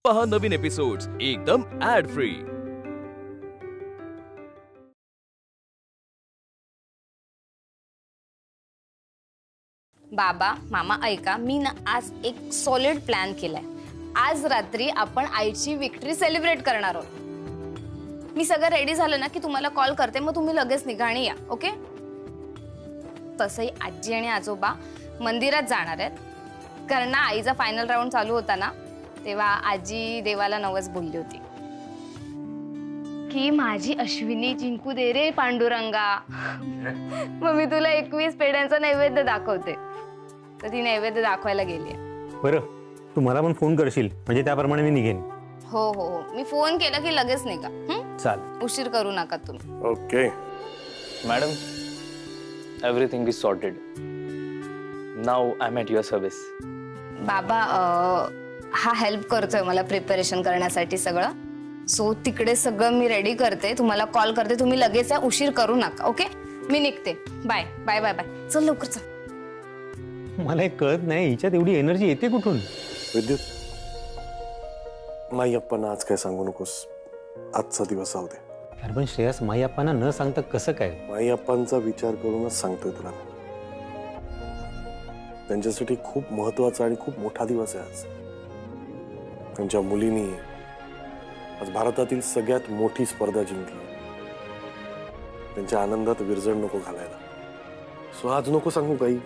पहा नवीन एपिसोड्स एकदम add free. बाबा मामा ऐका, मी ना आज एक सॉलिड प्लॅन केलाय। आज रात्री आपण आईची विक्ट्री सेलिब्रेट करणार आहोत। मी सगळं रेडी झालं ना की तुम्हाला कॉल करते, मग तुम्ही लगेच निघा आणि या, ओके? तसंही आजी आणि आजोबा मंदिरात जाणार आहेत, कारण ना आईचा फायनल राऊंड चालू होता ना, तेव्हा आजी देवाला नवस बोलली होती की माझी अश्विनी जिंकू दे रे पांडुरंगा। मग मी तुला 21 पेढ्यांचा नैवेद्य दाखवते। तर ती नैवेद्य दाखवायला गेली। बरं, तू मला पण फोन करशील म्हणजे त्याप्रमाणे मी निघेन। हो हो हो, मी फोन केला की लगेच निघा। चाल, उशीर करू नका तुम्ही। Okay madam, everything is sorted now. I am at your service. बाबा हा हेल्प करतोय मला प्रिपरेशन करण्यासाठी सगळं, सो तिकडे सगळं मी रेडी करते, तुम्हाला कॉल करते, तुम्ही लगेच या, उशीर करू नका, ओके? मी निघते। बाय बाय बाय बाय, चल लवकर चल। मला एक कळत नाही, हिच्यात एवढी एनर्जी येते कुठून? विद्युत, माई अप्पांना आज काय सांगू नकोस, आजचा दिवस जाऊ दे। यार पण श्रेयस, माई अप्पांना न सांगता कसं काय? माई अप्पांचा विचार करूनच सांगतोय तुला मी। त्यांच्यासाठी खूप महत्वाचा आणि खूप मोठा दिवस आहे आज। त्यांच्या मुलीनी आज भारतातील सगळ्यात मोठी स्पर्धा जिंकली। त्यांच्या आनंदात विरजण नको घालायला। सो आज नको सांगू काही,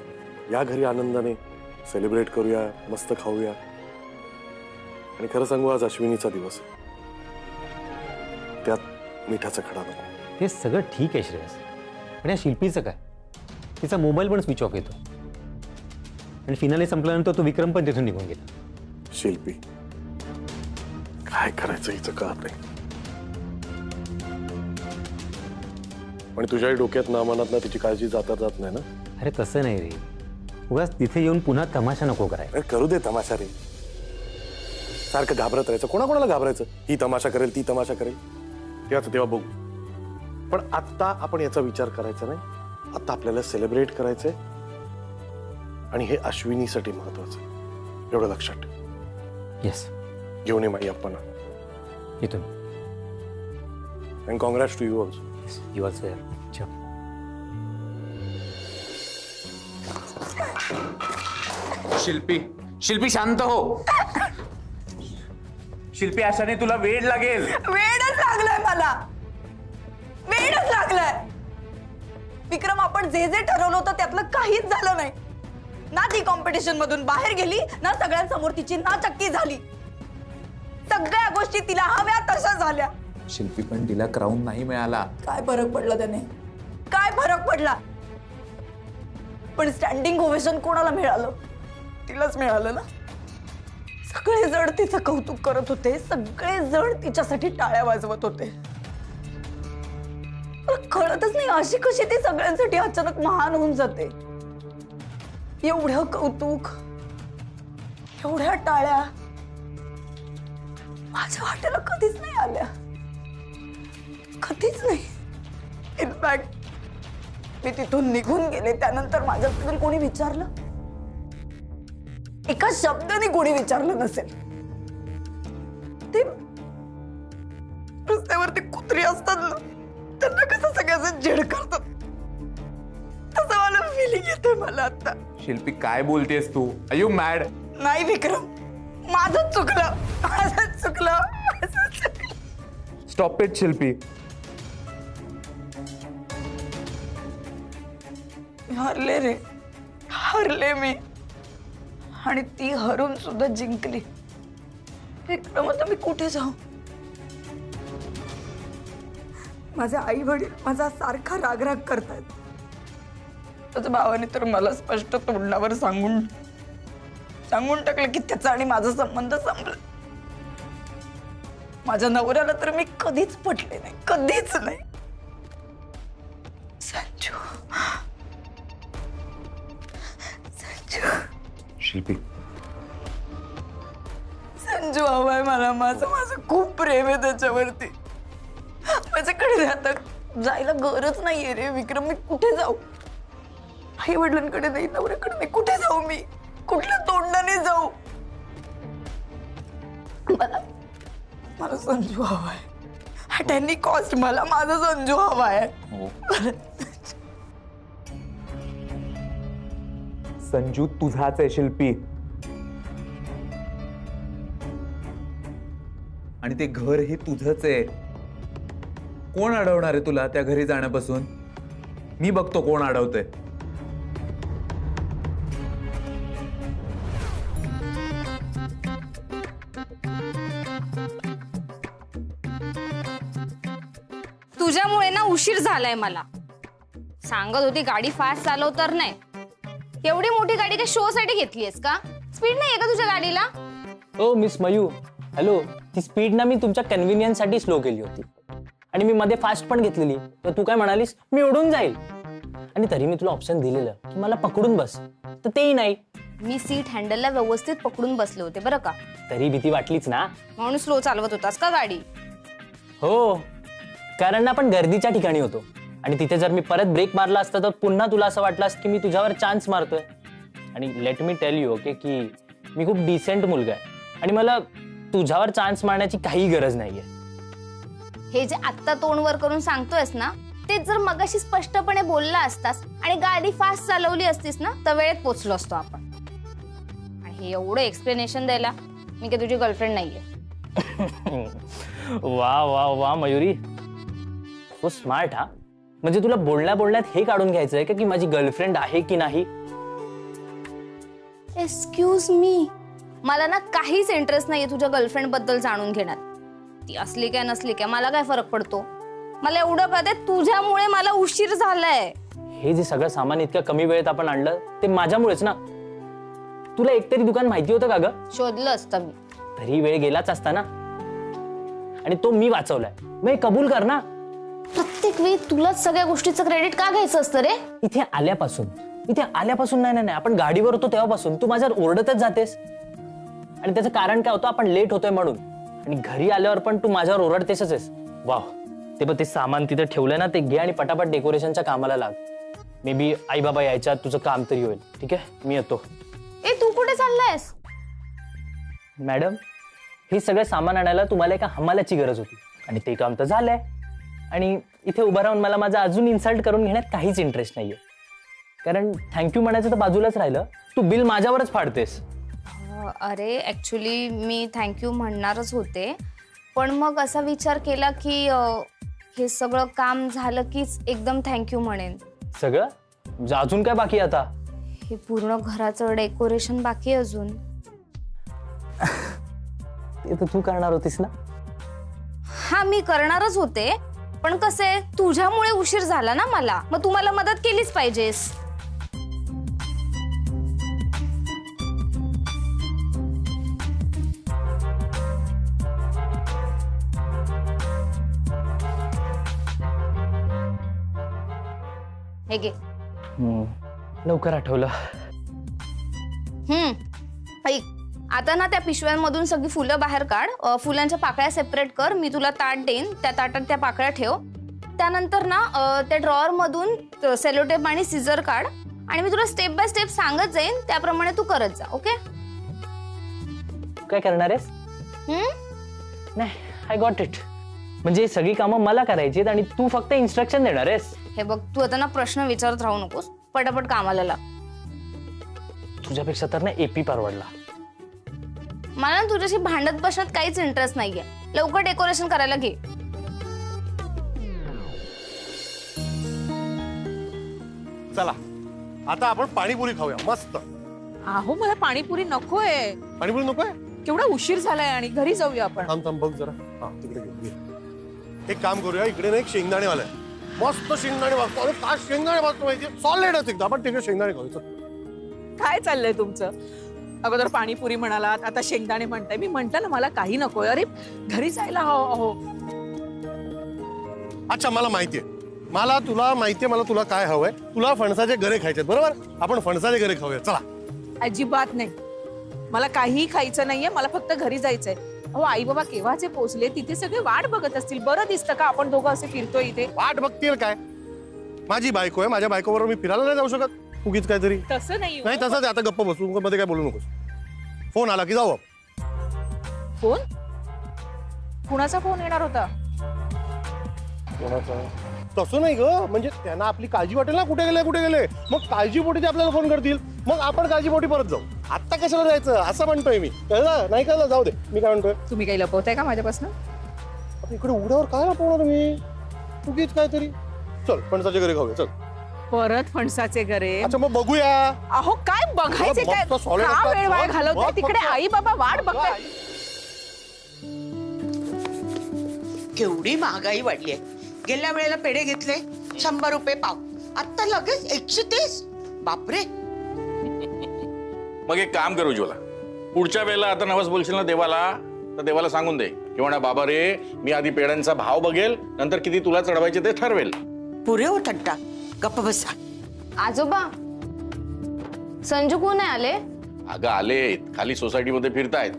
या घरी आनंदाने सेलिब्रेट करूया, मस्त खाऊया। आणि खरं सांगू, आज अश्विनीचा दिवस आहे, त्यात मिठाचा खडा नको। हे सगळं ठीक आहे श्रेयस, पण या शिल्पीचं काय? तिचा मोबाईल पण स्विच ऑफ येतो आणि फिनाले संपल्यानंतर तो विक्रम पण तिथून निघून गेला। शिल्पी, काय करायचं हिचं कळत नाही। पण तुझ्याही डोक्यात नामानात ना तिची काळजी जाता जात नाही ना? अरे तसं नाही रे, उगाच तिथे येऊन पुन्हा तमाशा नको करायला। अरे करू दे तमाशा रे, सारखं घाबरत राहायचं, कोणाकोणाला घाबरायचं? ही तमाशा करेल, ती तमाशा करेल, त्याच तेव्हा बघू। पण आता आपण याचा विचार करायचा नाही, आता आपल्याला सेलिब्रेट करायचंय आणि हे अश्विनीसाठी महत्वाचं आहे, एवढं लक्षात ठेव। येस, घेऊन ये माई अप्पांना। इथून। And congrats to you also. You also यार। चल। शिल्पी, शिल्पी शांत हो। शिल्पी, अशाने तुला वेड लागेल। वेडच लागलाय मला, वेडच लागलाय। विक्रम, आपण जे जे ठरवलं होतं त्यातलं काहीच झालं नाही ना। ती कॉम्पिटिशन मधून बाहेर गेली ना, सगळ्यांसमोर तिची नाचक्की झाली, सगळ्या गोष्टी तिला हव्या तशा झाल्या। शिल्पी, पण तिला क्राऊन नाही मिळाला। काय फरक पडला त्याने? काय फरक पडला? पण स्टँडिंग ओवेशन कोणाला मिळालं? तिलाच मिळालं ना। सगळे जण तिचं कौतुक करत होते, सगळे जण तिच्यासाठी टाळ्या वाजवत होते। कळतच नाही अशी कशी ती सगळ्यांसाठी अचानक महान होऊन जाते। एवढं कौतुक, एवढ्या टाळ्या माझ्या वाट्याला कधीच नाही आल्या, कधीच नाही। इनफॅक्ट मी तिथून निघून गेले त्यानंतर माझ्याबद्दल कोणी विचारलं? एका शब्दाने कोणी विचारलं नसेल। ते रस्त्यावरती कुत्री असतात ना, त्यांना कसं सगळ्याचं जेड करतात, तसं मला फिलिंग येते मला आता। शिल्पी, काय बोलतेस तू? R you mad? नाही विक्रम, माझंच चुकलं, माझंच चुकलं, माझंच चुकलं। स्टॉप इट शिल्पी। हरले रे, हरले मी, आणि ती हरून सुद्धा जिंकली। विक्रम, आता मी कुठे जाऊ? माझे आई वडील माझा सारखा रागराग करतायत। त्याच्या भावाने तर मला स्पष्ट तोंडावर सांगून टाकलं की त्याचा आणि माझा संबंध संपला। माझ्या नवऱ्याला तर मी कधीच पटले नाही, कधीच नाही। संजू, शिल्पी, संजू हवाय मला, माझं खूप प्रेम आहे त्याच्यावरती। माझ्याकडे आता जायला गरज नाहीये रे विक्रम, मी कुठे जाऊ? आई वडिलांकडे नाही, नवऱ्याकडे नाही, कुठे जाऊ मी? कुठल्या तोंडाने जाऊ? मला संजू हवाय. at any cost मला माझा संजू हवाय. संजू तुझाच आहे शिल्पी. आणि ते घर हे तुझंच आहे. कोण अडवणार आहे तुला त्या घरी जाण्यापासून? मी बघतो कोण अडवतंय. तुझ्यामुळे ना उशीर झालाय मला. सांगत होती गाडी फास्ट चालव तर नाही. एवढी मोठी गाडी काय शो साठी घेतलीयस का? स्पीड नाहीये का तुझ्या गाडीला? ओ मिस मयू, हॅलो. ती स्पीड ना मी तुमच्या कन्व्हिनियन्स साठी स्लो केली होती आणि मी मध्ये फास्ट पण घेतलेली. तर तू काय म्हणालीस मी उडून जाईल. आणि तरी मी तुला ऑप्शन दिलेलं की मला पकडून बस, तर तेही नाही. मी सीट हँडलला व्यवस्थित पकडून बसले होते बरं का. तरी भीती वाटलीच ना. म्हणून स्लो चालवत होतास का गाडी? हो, कारण ना आपण गर्दीच्या ठिकाणी होतो आणि तिथे जर मी परत ब्रेक मारला असता तर पुन्हा तुला असं वाटलं असतं की मी तुझ्यावर चान्स मारतोय. आणि let me tell you okay की मी खूप डिसेंट मुलगा आहे आणि मला तुझ्यावर चान्स मारण्याची काही गरज नाहीये. हे जे आत्ता तोंड वर करून सांगतोयस ना, ते जर मगाशी स्पष्टपणे बोलला असतास आणि गाडी फास्ट चालवली असतीस ना, तर वेळेत पोचलो असतो आपण. आणि हे एवढं एक्सप्लेनेशन द्यायला मी काय तुझी गर्लफ्रेंड नाहीये. वा वा वा मयुरी, तो स्मार्ट. हा म्हणजे तुला बोलण्यात हे काढून घ्यायचंय की माझी गर्लफ्रेंड आहे की नाही? एक्सक्यूज मी, मला ना काहीच इंटरेस्ट नाहीये तुझ्या गर्लफ्रेंड बद्दल जाणून घेण्यात. ती असली काय नसली काय मला काय फरक पडतो. मला एवढं कळतंय तुझ्यामुळे मला उशीर झालाय. हे जे सगळं सामान इतक्या कमी वेळेत आपण आणलं ते माझ्यामुळेच ना. तुला एकतरी दुकान माहिती होतं का ग? शोधलं असतं मी. तरी वेळ गेलाच असता ना. आणि तो मी वाचवलाय, मग कबूल कर ना. प्रत्येक वेळी तुलाच सगळ्या गोष्टीचं क्रेडिट का घ्यायचं असतं रे? इथे आल्यापासून नाही, आपण गाडीवर होतो तेव्हापासून तू माझ्यावर ओरडतच जातेस. आणि त्याचं कारण काय होतं? आपण लेट होतोय म्हणून. आणि घरी आल्यावर पण तू माझ्यावर ओरडतेसच आहेस. वाव, ते सामान तिथे ठेवलंय ना, ते घे आणि पटापट डेकोरेशनच्या कामाला लाग. मे बी आई बाबा यायच्या तुझं काम तरी होईल. ठीक आहे, मी येतो. ए, तू कुठे चाललायस? मॅडम, हे सगळं सामान आणायला तुम्हाला एका हमालाची गरज होती आणि ते काम तर झालंय. आणि इथे उभं राहून मला माझा अजून इन्सल्ट करून घेण्यात काहीच इंटरेस्ट नाहीये. कारण थँक्यू म्हणायचं तर बाजूलाच राहिलं, तू बिल माझ्यावरच फाडतेस. अरे ऍक्च्युली मी थँक्यू म्हणणारच होते, पण मग असा विचार केला की हे सगळं काम झालं कीच एकदम थँक्यू म्हणेन. सगळं म्हणजे अजून काय बाकी आता? हे पूर्ण घराचं डेकोरेशन बाकी आहे अजून. ते तर तू करणार होतीस ना. हा, मी करणारच होते, पण कसे तुझ्यामुळे उशीर झाला ना मला, मग तू मला मदत केलीच पाहिजेस. हे घे. लवकर आठवलं. ऐक, आता ना त्या पिशव्यांमधून सगळी फुलं बाहेर काढ. फुलांच्या पाकळ्या सेपरेट कर. मी तुला ताट देईन, त्या ताटात त्या पाकळ्या ठेव. त्यानंतर ना त्या ड्रॉअर मधून सेलोटेप आणि सीझर काढ आणि मी तुला स्टेप बाय स्टेप सांगत जाईन, त्याप्रमाणे तू करत जा. ओके? काय करणार आहेस? नाही, आय गॉट इट. म्हणजे सगळी कामं मला करायची आहेत आणि तू फक्त इन्स्ट्रक्शन देणार आहेस. हे बघ, तू आता ना प्रश्न विचारत राहू नकोस. पटापट कामाला लाग. तुझ्यापेक्षा तर ना एपी परवडला. मला ना तुझ्याशी भांडत बसण्यात काहीच इंटरेस्ट नाहीये. लवकर डेकोरेशन करायला घे. चला आता आपण पाणीपुरी खाऊया मस्त. अहो, मला पाणीपुरी नकोय. पाणीपुरी नकोय? केवढा उशीर झालाय आणि घरी जाऊया आपण. थांब बघ जरा. हा, तिकडे घे. एक काम करूया, इकडे ना एक शेंगदाणेवाला आहे, मस्त शेंगदाणे भाजतो. अरे काय शेंगदाणे भाजतो माहिती? सॉलिडच एकदम. आपण तिकडे शेंगदाणे खाऊ. काय चाललंय तुमचं? अगोदर पाणीपुरी म्हणालात, आता शेंगदाणे म्हणताय. मी म्हंटल ना मला काही नकोय. अरे घरी जायला हो. अच्छा, मला माहितीये, तुला माहितीये मला तुला काय हवंय. तुला फणसाचे गरे खायचे बरोबर? आपण फणसाचे गरे खाऊया. चला. अजिबात नाही, मला काहीही खायचं नाहीये. मला फक्त घरी जायचंय. अहो, आई बाबा केव्हाचे पोहोचले, तिथे सगळे वाट बघत असतील. बरं दिसतं का आपण दोघं असे फिरतोय इथे? वाट बघतील काय? माझी बायको आहे, माझ्या बायको बरोबर मी फिरायला नाही जाऊ शकत? उगीच काहीतरी. तसं नाही. नाही तसंच. आता गप्प बसू, मध्ये काय बोलू नकोस. फोन आला की जाऊ. फोन? कुणाचा फोन येणार होता? तसं नाही ग, म्हणजे त्यांना आपली काळजी वाटेल ना, कुठे गेले मग काळजीपोटी ते आपल्याला फोन करतील, मग आपण काळजीपोटी परत जाऊ. आता कशाला जायचं असं म्हणतोय मी. कळलं नाही? कळलं, जाऊ दे. मी काय म्हणतोय, तुम्ही काही लपवताय का माझ्यापासून? आपण इकडे उघड्यावर काय लपवणार तुम्ही, चुकीच काहीतरी. चल फणसाच्या घरी खाऊया, चल. परत फणसाचे घरे? अच्छा मग बघूया. अहो काय बघायचे काय? मस्त solid का असतात. वेळ वाया मग घालवताय तिकडे? फक्त- आई बाबा वाट बघताय. केवढी महागाई वाढली आहे. गेल्या वेळेला पेढे घेतले 100 रुपये पाव, आता लगेच 130. बापरे. मग एक काम करू उज्ज्वला, पुढच्या वेळेला आता नवस बोलशील ना देवाला, तर देवाला सांगून दे की म्हणा बाबा रे, मी आधी पेढ्यांचा भाव बघेल, नंतर किती तुला चढवायचे ते ठरवेल. पुरे हो थट्टा, गप्प बसा. आजोबा, संजू कोण आहे आले? अगं आलेत, खाली सोसायटीमध्ये फिरतायत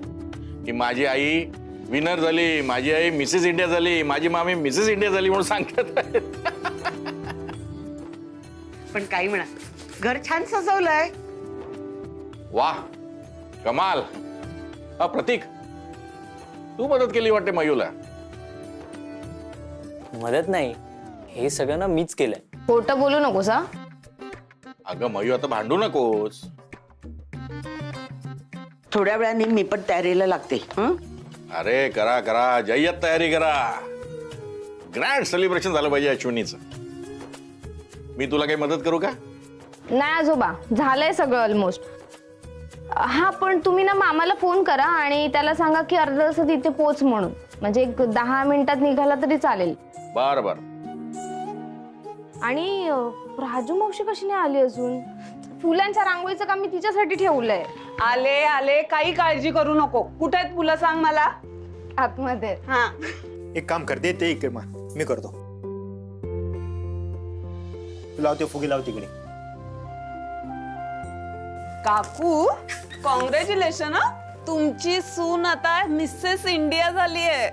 की माझी आई विनर झाली, माझी आई मिसेस इंडिया झाली, माझी मामी मिसेस इंडिया झाली म्हणून सांगतात आहेत. पण काही म्हणा, घर छान सजवलंय. वाह, कमाल. हा प्रतीक, तू मदत केली वाटते मयूला. मदत नाही, हे सगळं ना मीच केलंय. खोटं बोलू नकोस हा. अगं मयू, आता भांडू नकोस. थोड्या वेळाने मी पण तयारीला लागते. अरे करा करा, जय्यत तयारी करा. ग्रँड सेलिब्रेशन झालं पाहिजे अश्विनीचं. मी तुला काही मदत करू का? नाही आजोबा, झालंय सगळं ऑलमोस्ट. हा पण तुम्ही ना मामाला फोन करा आणि त्याला सांगा की अर्धा तास तिथे पोच म्हणून, म्हणजे एक 10 मिनिटात निघाला तरी चालेल. बर बर. आणि राजू मावशी कशी नाही आली अजून? फुलांच्या रांगोळीचं काम मी तिच्यासाठी ठेवलंय. आले आले, काही काळजी करू नको. कुठे आहेत फुलं सांग मला. आतमध्ये. हा एक काम कर, दे ते इकडे, मी करतो. लावते फुगे, लाव तिकडे. काकू, कॉंग्रॅच्युलेशन. तुमची सून आता मिसेस इंडिया झाली आहे.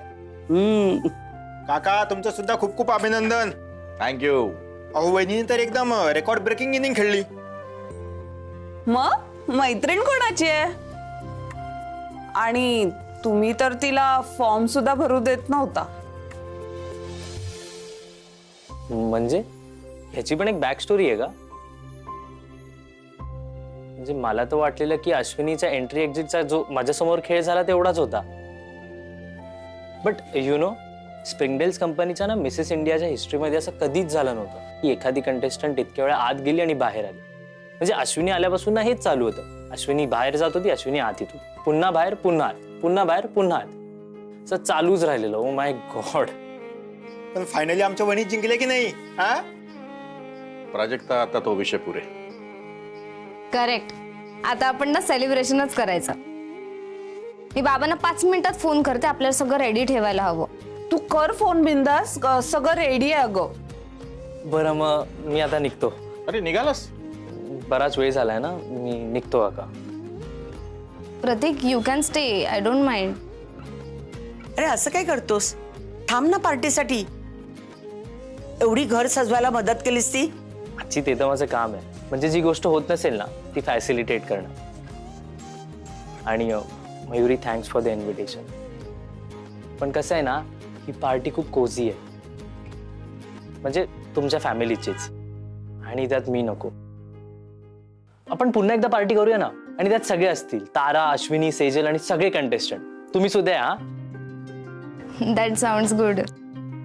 काका, तुमचं सुद्धा खूप खूप अभिनंदन. थँक्यू. अहो वहिनीने तर एकदम रेकॉर्ड ब्रेकिंग इनिंग खेळली. मग मैत्रीण कोणाची आहे? आणि तुम्ही तर तिला फॉर्म सुद्धा भरू देत नव्हता. म्हणजे ह्याची पण एक बॅक स्टोरी आहे का? म्हणजे मला तर वाटलेलं की अश्विनीचा एंट्री एक्झिटचा जो माझ्यासमोर खेळ झाला तेवढाच होता. बट यु नो, स्प्रिंगडेल्स कंपनीच्या ना मिसेस इंडियाच्या हिस्ट्रीमध्ये असं कधीच झालं नव्हतं की एखादी कंटेस्टंट इतक्या वेळा आत गेली आणि बाहेर आली. म्हणजे अश्विनी आल्यापासून ना हेच चालू होतं. अश्विनी बाहेर जात होती, अश्विनी आत येत होती, पुन्हा बाहेर पुन्हा आत, पुन्हा बाहेर पुन्हा आत, असं चालूच राहिलेलं. Oh my God. पण फायनली आमच्या वहिनी जिंकले की नाही? हा, प्राजक्ता, आता तो विषय पुरे. करेक्ट. आता आपण ना सेलिब्रेशनच करायचं. मी बाबांना 5 मिनिटात फोन करते, आपल्याला सगळं रेडी ठेवायला हवं. तू कर फोन बिंदास, सगळं रेडी आहे अगं. बरं मग मी आता निघतो. अरे निघालास? बराच वेळ झालाय ना, मी निघतो काका. Pratik, you can stay, I don't mind. अरे असं काय करतोस? थांब ना पार्टीसाठी. एवढी घर सजवायला मदत केलीस ती. आजची ते तर माझं काम आहे. म्हणजे जी गोष्ट होत नसेल ना ती फॅसिलिटेट करणं. आणि Mayuri, thanks for the invitation. पण कसं आहे ना, ही पार्टी खूप कोझी आहे. म्हणजे तुमच्या फॅमिलीचीच, आणि त्यात मी नको. आपण पुन्हा एकदा पार्टी करूया ना, आणि त्यात सगळे असतील, तारा, अश्विनी, सेजल आणि सगळे कंटेस्टंट. तुम्ही सुद्धा या. That sounds good.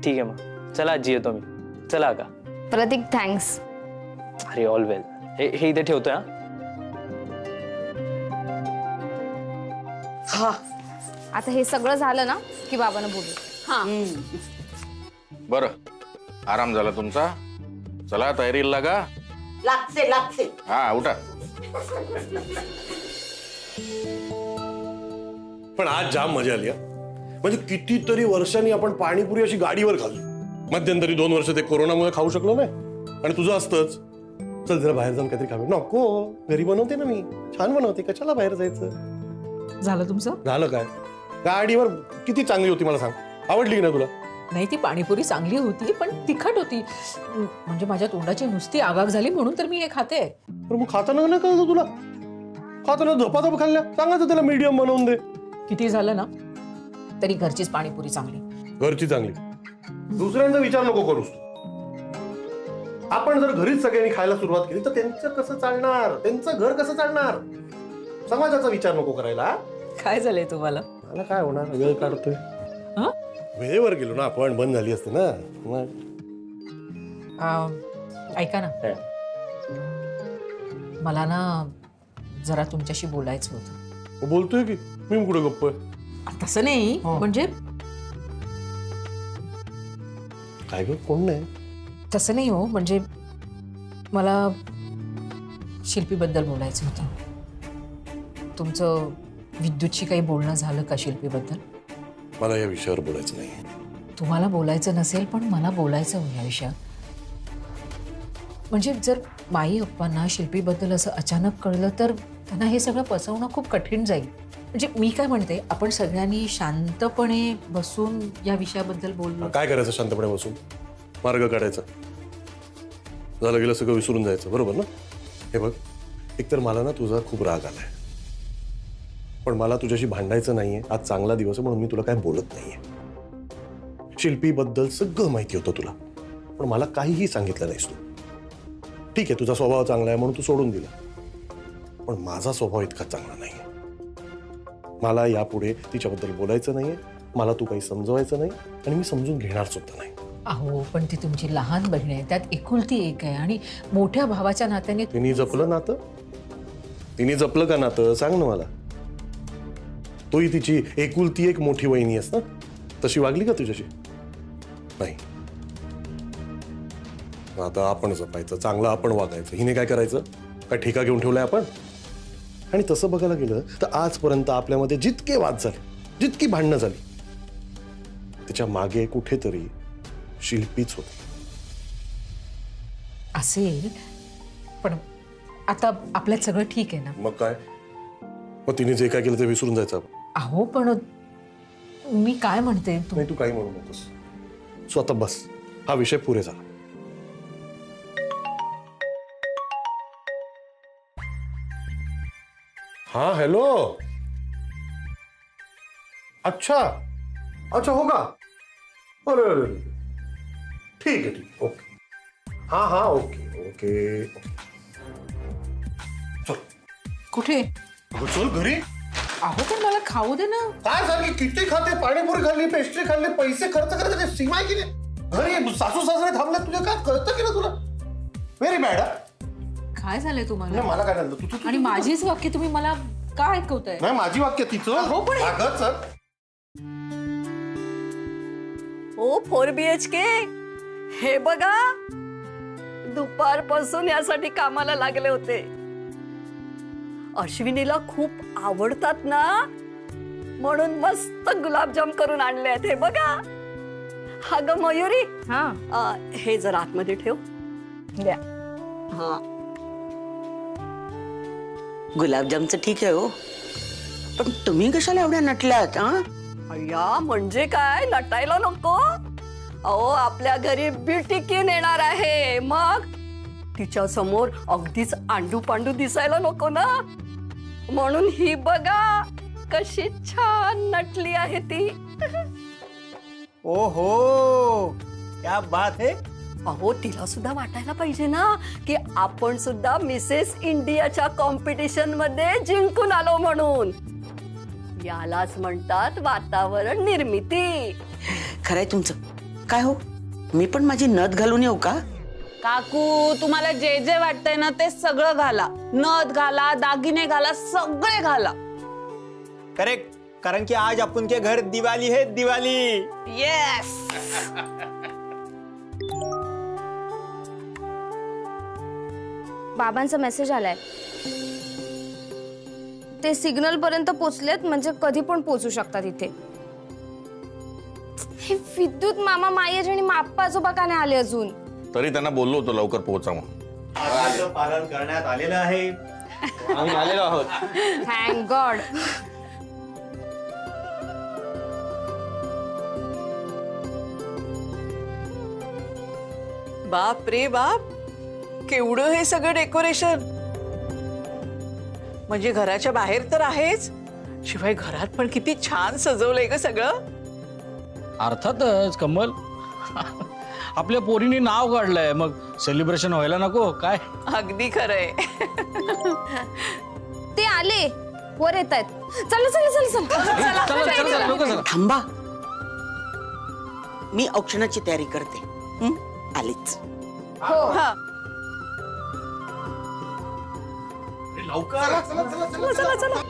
ठीक आहे मग, चला आजी, येतो मी. चला का प्रतीक, थँक्स. अरे ऑल वेल. हे इथे ठेवतोय. हा, आता हे सगळं झालं ना की बाबांना बोलू. हा, बरं, आराम झाला तुमचा. चला तयारीला लागा. लागते लागते. हा, उठा. पण आज जाम मजा आली. म्हणजे कितीतरी वर्षांनी आपण पाणीपुरी अशी गाडीवर खाल्ली. मध्यंतरी 2 वर्ष ते कोरोनामुळे खाऊ शकलो नाही. आणि तुझं असतंच, चल जरा बाहेर जाऊन काहीतरी खावे. नको, घरी बनवते ना मी, छान बनवते, कशाला बाहेर जायचं. झालं तुमचं? झालं काय, गाडीवर किती चांगली होती मला सांग. आवडली की नाही तुला? नाही, ती पाणीपुरी चांगली होती पण तिखट होती. म्हणजे माझ्या तोंडाची नुसती आगाग झाली म्हणून तर मी हे खाते. पण मग खाताना नाही कळलं तुला? खाताना धपाधप खाल्ल्या, सांगायचं त्याला मीडियम बनवून दे. किती झालं ना? तरी घरचीच पाणीपुरी चांगली. घरची चांगली, दुसऱ्यांचा विचार नको करूस. आपण जर घरीच सगळ्यांनी खायला सुरुवात केली तर त्यांचं कसं चालणार, त्यांचं घर कसं चालणार? समाजाचा विचार नको करायला. काय झालंय तुम्हाला? मला काय होणार, वेळ काढतोय. वेळेवर गेलो ना आपण, बंद झाली असते ना. ऐका ना, मला ना जरा तुमच्याशी बोलायचं होतं. बोलतोय की मी, कुठे गप्प आहे? तसं नाही, म्हणजे काय ग, कोण नाही? तसं नाही हो, म्हणजे मला शिल्पीबद्दल बोलायचं होतं. तुमचं विद्युतशी काही बोलणं झालं का शिल्पीबद्दल? मला या विषयावर बोलायचं नाही. तुम्हाला बोलायचं नसेल, पण मला बोलायचं हो या विषयात. म्हणजे जर माई अप्पांना शिल्पीबद्दल असं अचानक कळलं तर त्यांना हे सगळं पचवणं खूप कठीण जाईल. म्हणजे मी काय म्हणते, आपण सगळ्यांनी शांतपणे बसून या विषयाबद्दल बोललो. काय करायचं शांतपणे बसून? मार्ग काढायचा. झालं गेलं सगळं विसरून जायचं, बरोबर ना? हे बघ, एकतर मला ना तुझा खूप राग आलाय, पण मला तुझ्याशी भांडायचं नाहीये. आज चांगला दिवस आहे म्हणून मी तुला काय बोलत नाहीये. शिल्पीबद्दल सगळं माहिती होतं तुला, पण मला काहीही सांगितलं नाहीस तू. ठीक आहे, तुझा स्वभाव चांगला आहे म्हणून तू सोडून दिला, पण माझा स्वभाव इतका चांगला नाहीये. मला यापुढे तिच्याबद्दल बोलायचं नाहीये, मला तू काही समजवायचं नाही आणि मी समजून घेणार सुद्धा नाही. अहो, पण ती तुमची लहान बहीण आहे, त्यात एकुलती एक आहे आणि मोठ्या भावाच्या नात्याने तिने जपलं नातं? तिने जपलं का नातं, सांग ना मला. तोही तिची एकुलती एक मोठी वहिनी आहेस ना, तशी वागली का तुझ्याशी? नाही. आता आपण जपायचं, चांगलं आपण वागायचं. हिने काय करायचं? काय ठेका घेऊन ठेवलाय आपण? आणि तसं बघायला गेलं तर आजपर्यंत आपल्यामध्ये जितके वाद झाले, जितकी भांडणं झाली, त्याच्या मागे कुठेतरी शिल्पीच होती. असेल, पण आता आपल्यात सगळं ठीक आहे ना? मग काय, मग तिने जे काय केलं ते विसरून जायचं. अहो, पण मी काय म्हणते, नाही तू काही म्हणू नकोस. स्वतः बस, हा विषय पुरे झाला. हाँ हेलो. अच्छा अच्छा, होगा. अरे अरे, ठीक है, ठीक, ओके. हाँ हाँ, ओके ओके. चल. कुठे? चल घरी. अहो, पण मला खाऊ दे ना. काय झाली, किती खाते? पाणीपुरी खाल्ली, पेस्ट्री खाल्ली, पैसे खर्च करायचे सीमा आहे की नाही? घरी सासू सासरे थांबले, तुझे काय कळतं की ना तुला? Very bad. काय झालंय तुम्हाला? मला काय झालं? तू आणि माझीच वाक्य तुम्ही मला काय ऐकवताय? नाही, माझी वाक्य तिचं. हो, पण अगं चल. ओ 4 BHK, हे बघा, दुपारपासून यासाठी कामाला लागले होते. अश्विनीला खूप आवडतात ना, म्हणून मस्त गुलाबजाम करून आणले आहेत. हे बघा. हा ग मयुरी, हे जर आतमध्ये ठेव. द्या. हा, गुलाबजामचं ठीक आहे हो, पण तुम्ही कशाला एवढ्या नटल्यात? अय्या, म्हणजे काय, नटायला नको. अहो, आपल्या घरी बिटिकीन येणार आहे, मग तिच्या समोर अगदीच आंडू पांडू दिसायला नको ना, म्हणून ही बघा कशी छान नटली आहे ती. ओहो, क्या बात है. अहो, तिला सुद्धा वाटायला पाहिजे ना की आपण सुद्धा मिसेस इंडियाच्या कॉम्पिटिशन मध्ये जिंकून आलो म्हणून. यालाच म्हणतात वातावरण निर्मिती. खरंय तुमचं. काय हो, मी पण माझी नथ घालून येऊ का? काकू, तुम्हाला जे जे वाटतंय ना ते सगळं घाला. नथ घाला, दागिने घाला, सगळे घाला. करेक्ट, कारण की आज अपन के घर दिवाली है, दिवाली. येस. बाबांचा मेसेज आलाय. ते सिग्नल पर्यंत पोहोचलेत, म्हणजे कधी पण पोहोचू शकतात इथे. हे विद्युत मामा, मायेज आणि आप्पा आजोबा का नाही आले अजून? तरी त्यांना बोललो होतो लवकर पोहोचा म्हणून. आदेशाचं पालन करण्यात आलेलं आहे. आम्ही आलेलो आहोत. Thank God. बाप रे बाप, केवढं हे सगळं डेकोरेशन. म्हणजे घराच्या बाहेर तर आहेच, शिवाय घरात पण किती छान सजवलंय ग सगळं. अर्थातच कमल. आपल्या पोरीने नाव काढलंय, मग सेलिब्रेशन व्हायला नको काय? अगदी खरंय. ते आले, वर येत आहेत. चला चला चला चला चला लवकर चला. थांबा, मी औक्षणाची तयारी करते. आलीच. हो. लवकर चला चला चला.